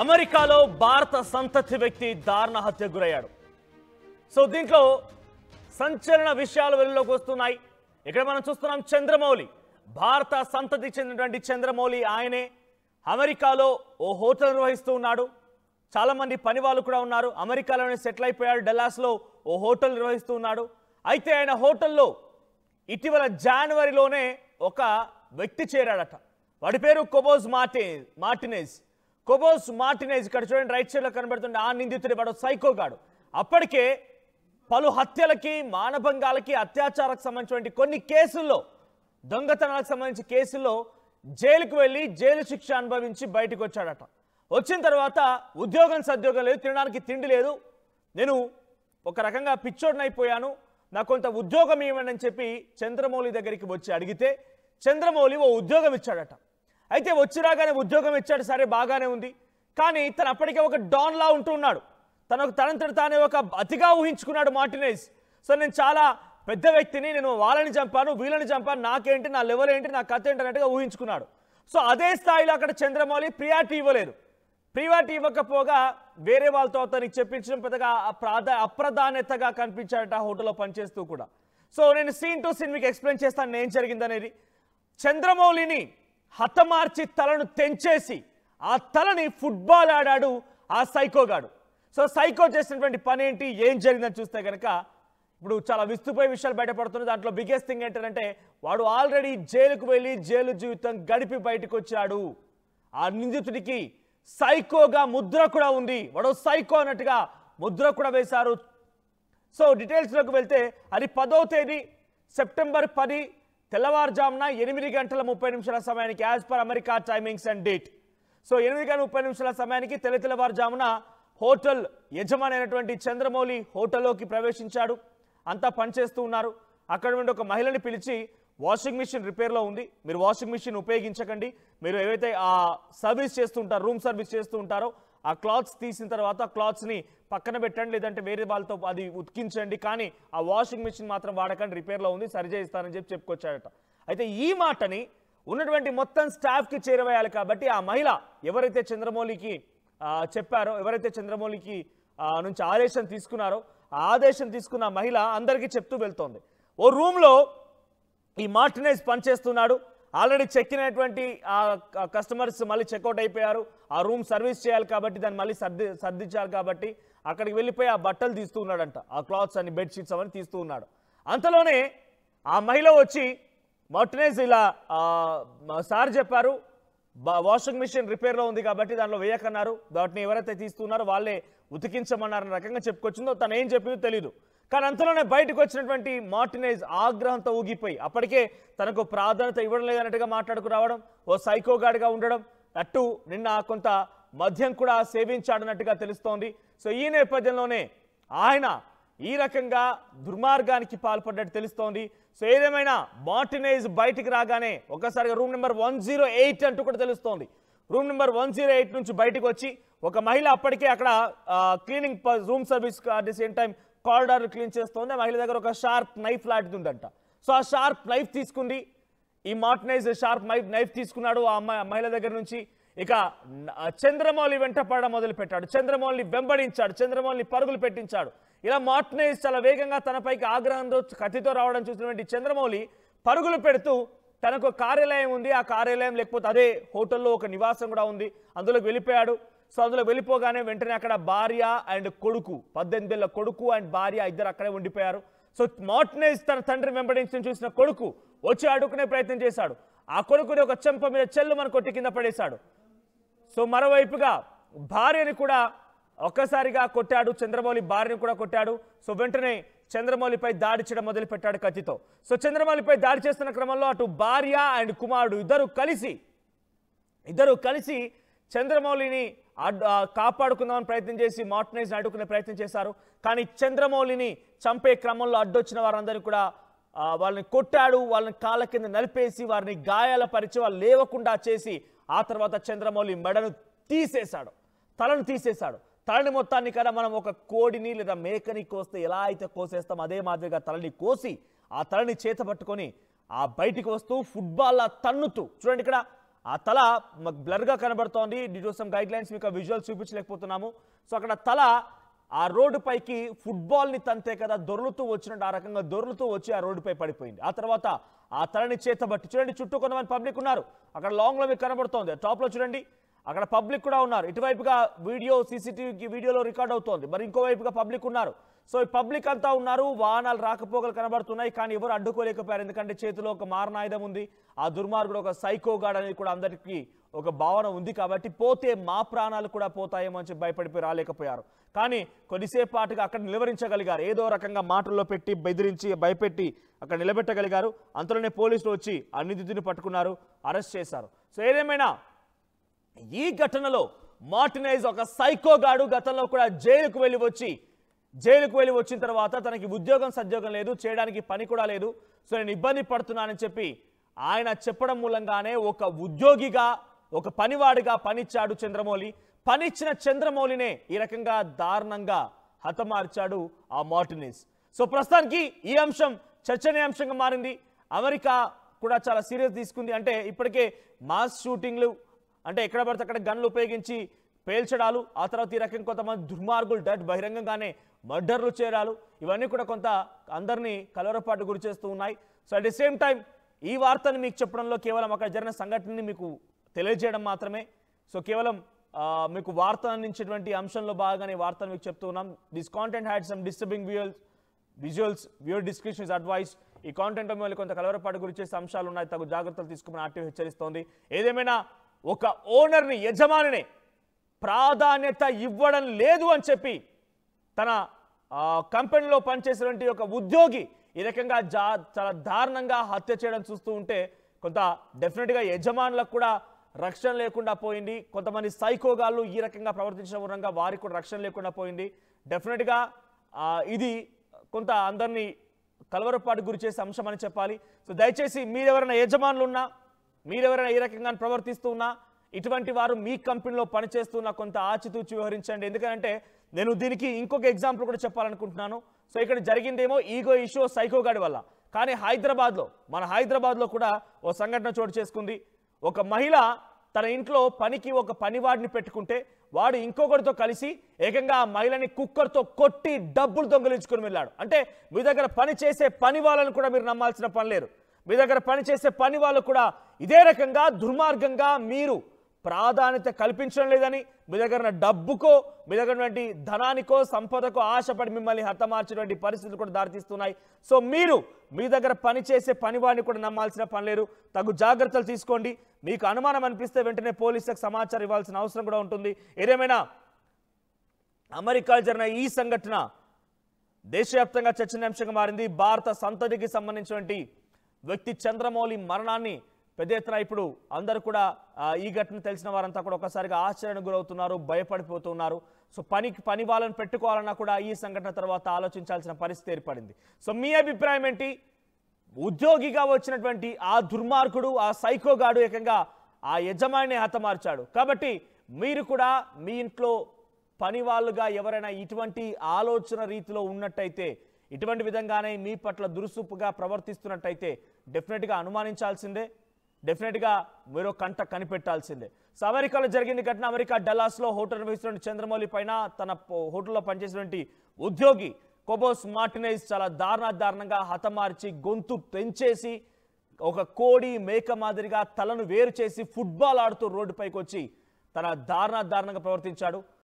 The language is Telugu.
అమెరికాలో భారత సంతతి వ్యక్తి దారుణ హత్యకు గురయ్యాడు. సో దీంట్లో సంచలన విషయాలు వెలుగులోకి వస్తున్నాయి. ఇక్కడ మనం చూస్తున్నాం చంద్రమౌళి, భారత సంతతికి చెందినటువంటి చంద్రమౌళి. ఆయనే అమెరికాలో ఓ హోటల్ నిర్వహిస్తూ ఉన్నాడు. చాలా మంది పని వాళ్ళు కూడా ఉన్నారు. అమెరికాలోనే సెటిల్ అయిపోయాడు. డల్లాస్లో ఓ హోటల్ నిర్వహిస్తూ ఉన్నాడు. అయితే ఆయన హోటల్లో ఇటీవల జనవరిలోనే ఒక వ్యక్తి చేరాడట. వాడి పేరు కొబోస్ మార్టినేజ్. కొబోస్ మార్టినేజ్ ఇక్కడ చూడండి, రైట్ సైడ్లో కనబడుతుండే ఆ నిందితుడి వాడు సైకోగాడు. అప్పటికే పలు హత్యలకి, మానభంగాలకి, అత్యాచారాలకు సంబంధించిన కొన్ని కేసుల్లో, దొంగతనాలకు సంబంధించిన కేసుల్లో జైలుకు వెళ్ళి జైలు శిక్ష అనుభవించి బయటకు వచ్చాడట. వచ్చిన తర్వాత ఉద్యోగం సద్యోగం లేదు, తినడానికి తిండి లేదు, నేను ఒక రకంగా పిచ్చోడినైపోయాను, నాకు కొంత ఉద్యోగం ఇవ్వండి అని చెప్పి చంద్రమౌళి దగ్గరికి వచ్చి అడిగితే చంద్రమౌళి ఓ ఉద్యోగం ఇచ్చాడట. అయితే వచ్చి రాగానే ఉద్యోగం ఇచ్చాడు, సరే బాగానే ఉంది. కానీ తను అప్పటికే ఒక డాన్లా ఉంటూ ఉన్నాడు. తనంతట తానే ఒక అతిగా ఊహించుకున్నాడు మార్టినేజ్. సో నేను చాలా పెద్ద వ్యక్తిని, నేను వాళ్ళని చంపాను, వీళ్ళని చంపాను, నాకేంటి, నా లెవెల్ ఏంటి, నా కథ ఏంటి అన్నట్టుగా ఊహించుకున్నాడు. సో అదే స్థాయిలో అక్కడ చంద్రమౌళి ప్రియారిటీ ఇవ్వలేదు. ప్రియారిటీ ఇవ్వకపోగా వేరే వాళ్ళతో అతనికి చెప్పించడం పెద్దగా అప్రధాన్యతగా కనిపించాడట హోటల్లో పనిచేస్తూ కూడా. సో నేను సీన్ టు సీన్ మీకు ఎక్స్ప్లెయిన్ చేస్తాను ఏం జరిగిందనేది. చంద్రమౌళిని హతమార్చి తలను తెంచేసి ఆ తలని ఫుట్బాల్ ఆడాడు ఆ సైకోగాడు. సో సైకో చేసినటువంటి పని ఏంటి, ఏం జరిగిందని చూస్తే కనుక ఇప్పుడు చాలా విస్తుపోయే విషయాలు బయటపడుతున్నాయి. దాంట్లో బిగ్గెస్ట్ థింగ్ ఏంటంటే వాడు ఆల్రెడీ జైలుకు వెళ్ళి జైలు జీవితం గడిపి బయటకు వచ్చాడు. ఆ నిందితుడికి సైకోగా ముద్ర కూడా ఉంది. వాడు సైకో అన్నట్టుగా ముద్ర కూడా వేశారు. సో డీటెయిల్స్లోకి వెళ్తే అది 10వ తేదీ సెప్టెంబర్ 10 తెల్లవారుజామున 8:30 సమయానికి, as per America timings and date. So 8:30 సమయానికి తెల్లవారుజామున హోటల్ యజమాని అయినటువంటి చంద్రమౌళి హోటల్లోకి ప్రవేశించాడు. అంతా పనిచేస్తూ ఉన్నారు. అక్కడ నుండి ఒక మహిళని పిలిచి, వాషింగ్ మిషన్ రిపేర్లో ఉంది, మీరు వాషింగ్ మిషన్ ఉపయోగించకండి, మీరు ఏవైతే ఆ సర్వీస్ చేస్తూ ఉంటారో, రూమ్ సర్వీస్ చేస్తూ ఉంటారో ఆ క్లాత్స్ తీసిన తర్వాత ఆ క్లాత్స్ని పక్కన పెట్టండి, లేదంటే వేరే వాళ్ళతో అది ఉతికించండి, కానీ ఆ వాషింగ్ మిషన్ మాత్రం వాడకండి, రిపేర్లో ఉంది, సరిచేయిస్తానని చెప్పి చెప్పుకొచ్చాడట. అయితే ఈ మాటని ఉన్నటువంటి మొత్తం స్టాఫ్కి చేరవేయాలి కాబట్టి ఆ మహిళ ఎవరైతే చంద్రమౌళికి చెప్పారో, ఎవరైతే చంద్రమౌళికి నుంచి ఆదేశం తీసుకున్నారో, ఆ ఆదేశం తీసుకున్న మహిళ అందరికీ చెప్తూ వెళ్తోంది. ఓ రూమ్లో ఈ మార్టినేజ్ పనిచేస్తున్నాడు. ఆల్రెడీ చెక్ అయినటువంటి కస్టమర్స్ మళ్ళీ చెక్అవుట్ అయిపోయారు. ఆ రూమ్ సర్వీస్ చేయాలి కాబట్టి దాన్ని మళ్ళీ సర్దించాలి కాబట్టి అక్కడికి వెళ్ళిపోయి ఆ బట్టలు తీస్తూ ఉన్నాడంట. ఆ క్లాత్స్ అన్ని, బెడ్షీట్స్ అవన్నీ తీస్తూ ఉన్నాడు. అంతలోనే ఆ మహిళ వచ్చి, మార్టినేజ్ ఇలా సార్ చెప్పారు, వాషింగ్ మిషన్ రిపేర్లో ఉంది కాబట్టి దానిలో వేయకన్నారు, వాటిని ఎవరైతే తీస్తున్నారో వాళ్ళే ఉతికించమన్నారన్న రకంగా చెప్పుకొచ్చిందో తను ఏం చెప్పిందో తెలీదు. కానీ అంతలోనే బయటకు వచ్చినటువంటి మార్టినేజ్ ఆగ్రహంతో ఊగిపోయి, అప్పటికే తనకు ప్రాధాన్యత ఇవ్వడం లేదన్నట్టుగా మాట్లాడుకు రావడం, ఓ సైకోగాడిగా ఉండడం, అట్టు నిన్న కొంత మద్యం కూడా సేవించాడన్నట్టుగా తెలుస్తోంది. సో ఈ నేపథ్యంలోనే ఆయన ఈ రకంగా దుర్మార్గానికి పాల్పడ్డట్టు తెలుస్తోంది. సో ఏదేమైనా మార్టినేజ్ బయటికి రాగానే ఒక్కసారిగా రూమ్ నెంబర్ 108 అంటూ కూడా తెలుస్తోంది. రూమ్ నెంబర్ 108 నుంచి బయటకు వచ్చి ఒక మహిళ అప్పటికే అక్కడ cleaning room service at the same time corridor clean చేస్తోంది. ఆ మహిళ దగ్గర ఒక షార్ప్ నైఫ్ లాంటిది ఉందంట. సో ఆ షార్ప్ నైఫ్ తీసుకుంది ఈ మార్టినేజ్, షార్ప్ నైఫ్ తీసుకున్నాడు ఆ మహిళ దగ్గర నుంచి. ఇక చంద్రమౌళి వెంట పడడం మొదలుపెట్టాడు, చంద్రమౌళిని వెంబడించాడు, చంద్రమౌళిని పరుగులు పెట్టించాడు. ఇలా మార్టినేజ్ చాలా వేగంగా తనపైకి ఆగ్రహంతో కత్తితో రావడం చూసినటువంటి చంద్రమౌళి పరుగులు పెడుతూ, తనకు కార్యాలయం ఉంది, ఆ కార్యాలయం లేకపోతే అదే హోటల్లో ఒక నివాసం కూడా ఉంది, అందులోకి వెళ్ళిపోయాడు. సో అందులో వెళ్ళిపోగానే వెంటనే అక్కడ భార్య అండ్ కొడుకు, 18 ఏళ్ల కొడుకు అండ్ భార్య ఇద్దరు అక్కడే ఉండిపోయారు. సో మార్టినేజ్ తన తండ్రి వెంబడించడం చూసిన కొడుకు వచ్చి అడుక్కునే ప్రయత్నం చేశాడు. ఆ కొడుకుని ఒక చెంప మీద చెల్లుమని కొట్టి కింద పడేశాడు. సో మరోవైపుగా భార్యని కూడా ఒక్కసారిగా కొట్టాడు, చంద్రమౌళి భార్యను కూడా కొట్టాడు. సో వెంటనే చంద్రమౌళిపై దాడి చేయడం మొదలుపెట్టాడు కత్తితో. సో చంద్రమౌళిపై దాడి చేస్తున్న క్రమంలో అటు భార్య అండ్ కుమారుడు ఇద్దరు కలిసి చంద్రమౌళిని కాపాడుకుందామని ప్రయత్నం చేసి మార్టినేజ్ని అడ్డుకునే ప్రయత్నం చేశారు. కానీ చంద్రమౌళిని చంపే క్రమంలో అడ్డొచ్చిన వారందరూ కూడా వాళ్ళని కొట్టాడు, వాళ్ళని కాళ్ళ కింద నలిపేసి వారిని గాయాల పరిచి వాళ్ళు లేవకుండా చేసి ఆ తర్వాత చంద్రమౌళి మెడను తీసేశాడు, తలను తీసేశాడు. తలని మొత్తాన్ని కదా మనం ఒక కోడిని లేదా మేకని కోస్తే ఎలా అయితే కోసేస్తాం అదే మాదిరిగా తలని కోసి ఆ తలని చేత పట్టుకొని ఆ బయటికి వస్తూ ఫుట్బాల్ తన్నుతూ, చూడండి ఇక్కడ ఆ తల బ్లర్గా కనబడుతోంది. Due to some guide lines మీకు విజువల్ చూపించలేకపోతున్నాము. సో అక్కడ తల ఆ రోడ్డు పైకి ఫుట్బాల్ని తంతే కదా దొర్లుతూ వచ్చినట్టు ఆ రకంగా దొర్లుతూ వచ్చి ఆ రోడ్డుపై పడిపోయింది. ఆ తర్వాత ఆ తలని చేతబట్టి చూడండి, చుట్టూ కొంతమంది పబ్లిక్ ఉన్నారు. అక్కడ లాంగ్లో మీకు కనబడుతోంది, టాప్లో చూడండి అక్కడ పబ్లిక్ కూడా ఉన్నారు. ఇటువైపుగా వీడియో సీసీటీవీ వీడియోలో రికార్డ్ అవుతోంది, మరి ఇంకోవైపుగా పబ్లిక్ ఉన్నారు. సో ఈ పబ్లిక్ అంతా ఉన్నారు, వాహనాలు రాకపోకలు కనబడుతున్నాయి, కానీ ఎవరు అడ్డుకోలేకపోయారు. ఎందుకంటే చేతిలో ఒక మారణాయుధం ఉంది. ఆ దుర్మార్గుడు ఒక సైకోగాడ్ అనేది కూడా అందరికీ ఒక భావన ఉంది. కాబట్టి పోతే మా ప్రాణాలు కూడా పోతాయేమో అని చెప్పి భయపడిపోయి రాలేకపోయారు. కానీ కొద్దిసేపు పాటుగా అక్కడ నిలవరించగలిగారు. ఏదో రకంగా మాటల్లో పెట్టి బెదిరించి భయపెట్టి అక్కడ నిలబెట్టగలిగారు. అంతలోనే పోలీసులు వచ్చి ఆ నిందితుడిని పట్టుకున్నారు, అరెస్ట్ చేశారు. సో ఏదేమైనా ఈ ఘటనలో మార్టినైజ్ ఒక సైకోగాడు గతంలో కూడా జైలుకు వెళ్ళి వచ్చిన తర్వాత తనకి ఉద్యోగం సద్యోగం లేదు, చేయడానికి పని కూడా లేదు, సో నేను ఇబ్బంది పడుతున్నానని చెప్పి ఆయన చెప్పడం మూలంగానే ఒక ఉద్యోగిగా ఒక పనివాడిగా పనిచ్చాడు చంద్రమౌళి. పనిచ్చిన చంద్రమౌళినే ఈ రకంగా దారుణంగా హతమార్చాడు ఆ మార్టినైజ్. సో ప్రస్తుతానికి ఈ అంశం చర్చనీయాంశంగా మారింది. అమెరికా కూడా చాలా సీరియస్ తీసుకుంది. అంటే ఇప్పటికే మాస్ షూటింగ్లు, అంటే ఎక్కడ పడితే అక్కడ గన్లు ఉపయోగించి పేల్చడాలు, ఆ తర్వాత ఈ రకంగా కొంతమంది దుర్మార్గులు బహిరంగంగానే మర్డర్లు చేయడాలు, ఇవన్నీ కూడా కొంత అందరినీ కలవరపాటు గురి చేస్తూ ఉన్నాయి. So at the same time ఈ వార్తను మీకు చెప్పడంలో కేవలం అక్కడ జరిగిన సంఘటనని మీకు తెలియజేయడం మాత్రమే. సో కేవలం మీకు వార్త అందించేటువంటి అంశంలో భాగంగానే వార్తను మీకు చెప్తూ ఉన్నాం. This content had some disturbing visuals viewer description is advice. ఈ కాంటెంట్ మిమ్మల్ని కొంత కలవరపాటు గురి చేసే అంశాలు ఉన్నాయి, తగు జాగ్రత్తలు తీసుకోమని ఆర్టీఓ హెచ్చరిస్తోంది. ఏదేమైనా ఒక ఓనర్ని, యజమానిని ప్రాధాన్యత ఇవ్వడం లేదు అని చెప్పి తన కంపెనీలో పనిచేసినటువంటి ఒక ఉద్యోగి ఈ రకంగా చాలా దారుణంగా హత్య చేయడం చూస్తూ ఉంటే కొంత డెఫినెట్గా యజమానులకు కూడా రక్షణ లేకుండా పోయింది. కొంతమంది సైకోగాళ్ళు ఈ రకంగా ప్రవర్తించడం మూలంగా వారికి కూడా రక్షణ లేకుండా పోయింది. డెఫినెట్గా ఇది కొంత అందరినీ కలవరపాటు గురి చేసే అంశం అని చెప్పాలి. సో దయచేసి మీరెవరైనా యజమానులు ఉన్నా, మీరెవరైనా ఈ రకంగా ప్రవర్తిస్తూ ఉన్నా, ఇటువంటి వారు మీ కంపెనీలో పనిచేస్తున్న కొంత ఆచితూచి వ్యవహరించండి. ఎందుకంటే నేను దీనికి ఇంకొక ఎగ్జాంపుల్ కూడా చెప్పాలనుకుంటున్నాను. సో ఇక్కడ జరిగిందేమో ఈగో ఇష్యూ సైకోగాడి వల్ల, కానీ మన హైదరాబాద్లో కూడా ఓ సంఘటన చోటు చేసుకుంది. ఒక మహిళ తన ఇంట్లో పనికి ఒక పనివాడిని పెట్టుకుంటే వాడు ఇంకొకరితో కలిసి ఏకంగా ఆ మహిళని కుక్కర్తో కొట్టి డబ్బులు దొంగిలించుకుని వెళ్ళాడు. అంటే మీ దగ్గర పని చేసే పని వాళ్ళని కూడా మీరు నమ్మాల్సిన పని లేదు. మీ దగ్గర పనిచేసే పని వాళ్ళు కూడా ఇదే రకంగా దుర్మార్గంగా మీరు ప్రాధాన్యత కల్పించడం లేదని, మీ దగ్గర డబ్బుకో, మీ దగ్గర ధనానికో, సంపదకో ఆశపడి మిమ్మల్ని హతమార్చేటువంటి పరిస్థితులు కూడా దారితీస్తున్నాయి. సో మీరు మీ దగ్గర పనిచేసే పనివాడిని కూడా నమ్మాల్సిన పని లేదు. తగు జాగ్రత్తలు తీసుకోండి. మీకు అనుమానం అనిపిస్తే వెంటనే పోలీసులకు సమాచారం ఇవ్వాల్సిన అవసరం కూడా ఉంటుంది. ఏదేమైనా అమెరికాలో జరిగిన ఈ సంఘటన దేశవ్యాప్తంగా చర్చనీయాంశంగా మారింది. భారత సంతతికి సంబంధించినటువంటి వ్యక్తి చంద్రమౌళి మరణాన్ని పెద్ద ఎత్తున ఇప్పుడు అందరూ కూడా ఈ ఘటన తెలిసిన వారంతా కూడా ఒకసారిగా ఆశ్చర్యానికి గురవుతున్నారు, భయపడిపోతున్నారు. సో పని వాళ్ళని పెట్టుకోవాలన్నా కూడా ఈ సంఘటన తర్వాత ఆలోచించాల్సిన పరిస్థితి ఏర్పడింది. సో మీ అభిప్రాయం ఏంటి? ఉద్యోగిగా వచ్చినటువంటి ఆ దుర్మార్గుడు, ఆ సైకోగాడు ఏకంగా ఆ యజమానిని హతమార్చాడు. కాబట్టి మీరు కూడా మీ ఇంట్లో పని వాళ్ళుగా ఎవరైనా ఇటువంటి ఆలోచన రీతిలో ఉన్నట్టయితే, ఇటువంటి విధంగానే మీ పట్ల దురుసూపుగా ప్రవర్తిస్తున్నట్టయితే డెఫినెట్గా అనుమానించాల్సిందే, డెఫినెట్గా మీరు కంట కనిపెట్టాల్సిందే. సో అమెరికాలో జరిగింది ఘటన. అమెరికా డల్లాస్లో హోటల్ నిర్వహిస్తున్న చంద్రమౌళి పైన తన హోటల్లో పనిచేసినటువంటి ఉద్యోగి కోబోస్ మార్టినైజ్ చాలా దారుణంగా హతమార్చి గొంతు పెంచేసి ఒక కోడి మేక మాదిరిగా తలను వేరు చేసి ఫుట్బాల్ ఆడుతూ రోడ్డుపైకి వచ్చి తన దారుణంగా ప్రవర్తించాడు.